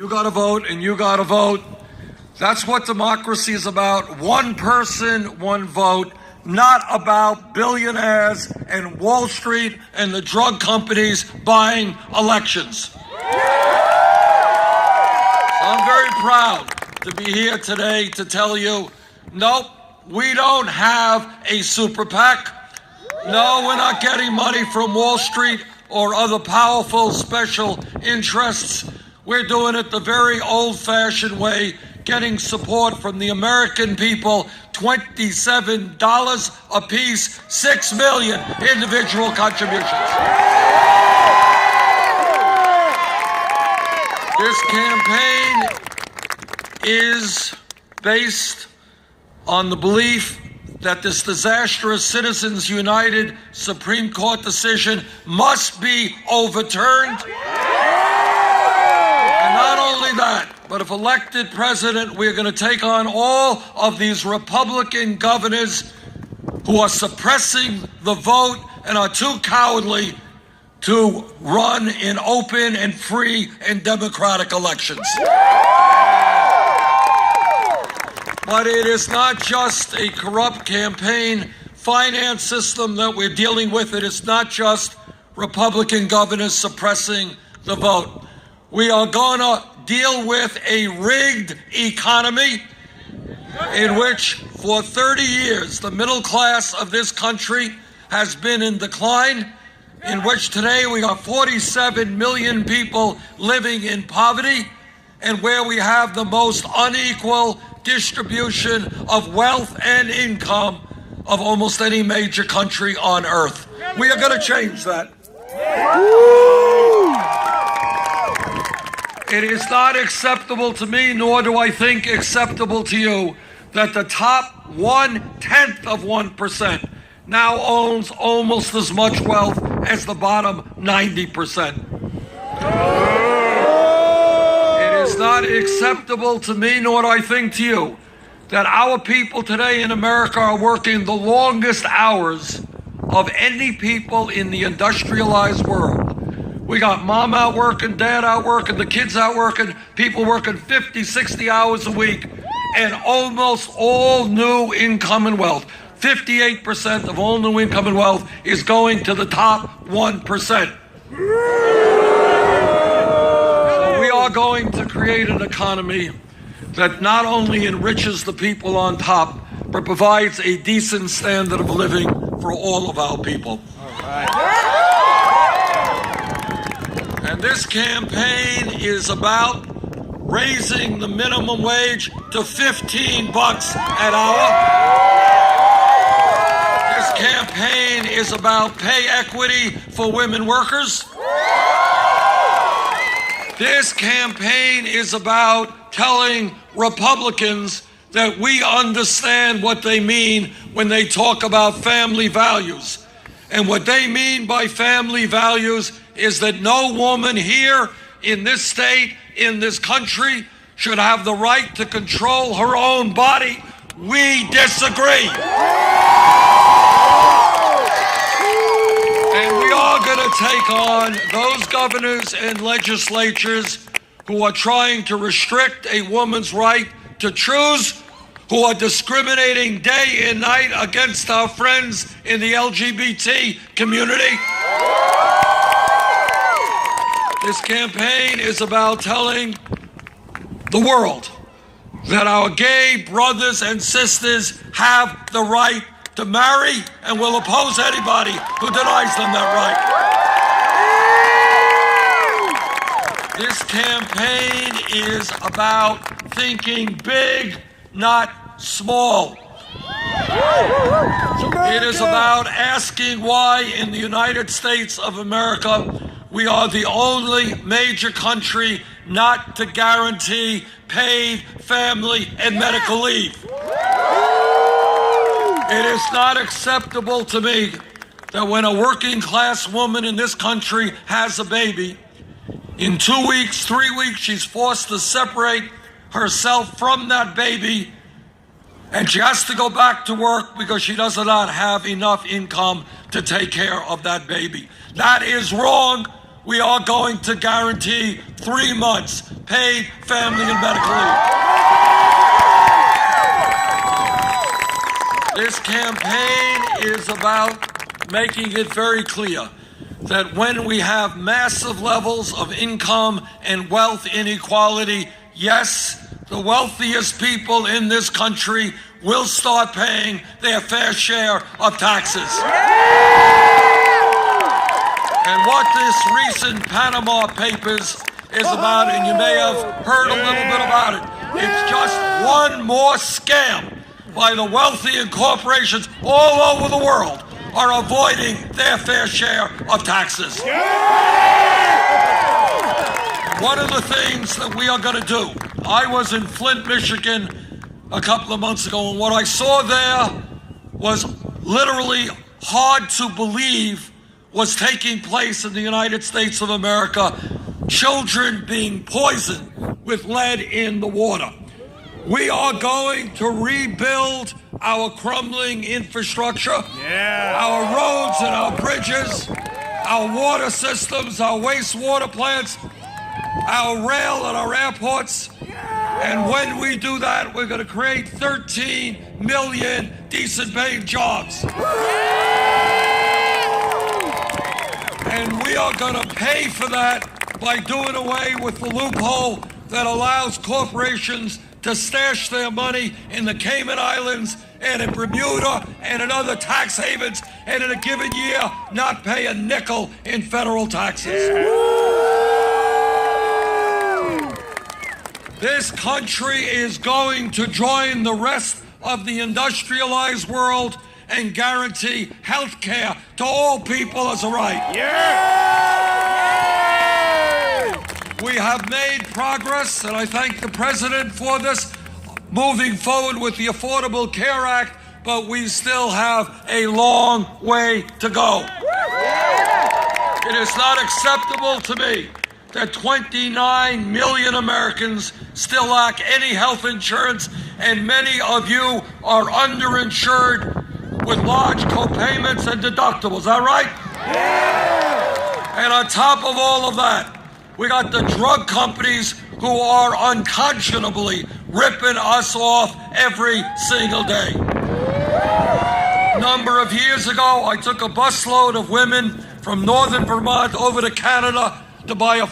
You got to vote and you got to vote. That's what democracy is about. One person, one vote, not about billionaires and Wall Street and the drug companies buying elections. I'm very proud to be here today to tell you, nope, we don't have a super PAC. No, we're not getting money from Wall Street or other powerful special interests. We're doing it the very old-fashioned way, getting support from the American people, $27 a piece, 6 million individual contributions. This campaign is based on the belief that this disastrous Citizens United Supreme Court decision must be overturned. And not only that, but if elected president, we're going to take on all of these Republican governors who are suppressing the vote and are too cowardly to run in open and free and democratic elections. But it is not just a corrupt campaign finance system that we're dealing with. It is not just Republican governors suppressing the vote. We are going to deal with a rigged economy in which for 30 years the middle class of this country has been in decline, in which today we got 47 million people living in poverty, and where we have the most unequal distribution of wealth and income of almost any major country on earth. We are going to change that. It is not acceptable to me, nor do I think acceptable to you, that the top 1/10 of 1% now owns almost as much wealth as the bottom 90%. It is not acceptable to me, nor do I think to you, that our people today in America are working the longest hours of any people in the industrialized world. We got mom out working, dad out working, the kids out working, people working 50, 60 hours a week, and almost all new income and wealth. 58% of all new income and wealth is going to the top 1%. So we are going to create an economy that not only enriches the people on top, but provides a decent standard of living for all of our people. All right. And this campaign is about raising the minimum wage to $15 an hour. This campaign is about pay equity for women workers. This campaign is about telling Republicans that we understand what they mean when they talk about family values. And what they mean by family values is that no woman here in this state, in this country, should have the right to control her own body. We disagree. And we are going to take on those governors and legislatures who are trying to restrict a woman's right to choose, who are discriminating day and night against our friends in the LGBT community. This campaign is about telling the world that our gay brothers and sisters have the right to marry, and will oppose anybody who denies them that right. This campaign is about thinking big, not small. It is about asking why in the United States of America we are the only major country not to guarantee paid family and medical leave. It is not acceptable to me that when a working class woman in this country has a baby, in 2 weeks, 3 weeks, she's forced to separate herself from that baby, and she has to go back to work because she does not have enough income to take care of that baby. That is wrong. we are going to guarantee 3 months paid family and medical leave. This campaign is about making it very clear that when we have massive levels of income and wealth inequality, yes, the wealthiest people in this country will start paying their fair share of taxes. And what this recent Panama Papers is about, and you may have heard a little bit about it, it's just one more scam by the wealthy and corporations all over the world are avoiding their fair share of taxes. One of the things that we are going to do, I was in Flint, Michigan a couple of months ago, and what I saw there was literally hard to believe was taking place in the United States of America. Children being poisoned with lead in the water. We are going to rebuild our crumbling infrastructure, our roads and our bridges, our water systems, our wastewater plants, our rail and our airports. And when we do that, we're going to create 13 million decent paying jobs. And we are going to pay for that by doing away with the loophole that allows corporations to stash their money in the Cayman Islands and in Bermuda and in other tax havens, and in a given year not pay a nickel in federal taxes. This country is going to join the rest of the industrialized world and guarantee health care to all people as a right. We have made progress, and I thank the President for this, moving forward with the Affordable Care Act, but we still have a long way to go. It is not acceptable to me that 29 million Americans still lack any health insurance, and many of you are underinsured with large co-payments and deductibles. Is that right? And on top of all of that, we got the drug companies who are unconscionably ripping us off every single day. A number of years ago, I took a busload of women from northern Vermont over to Canada to buy a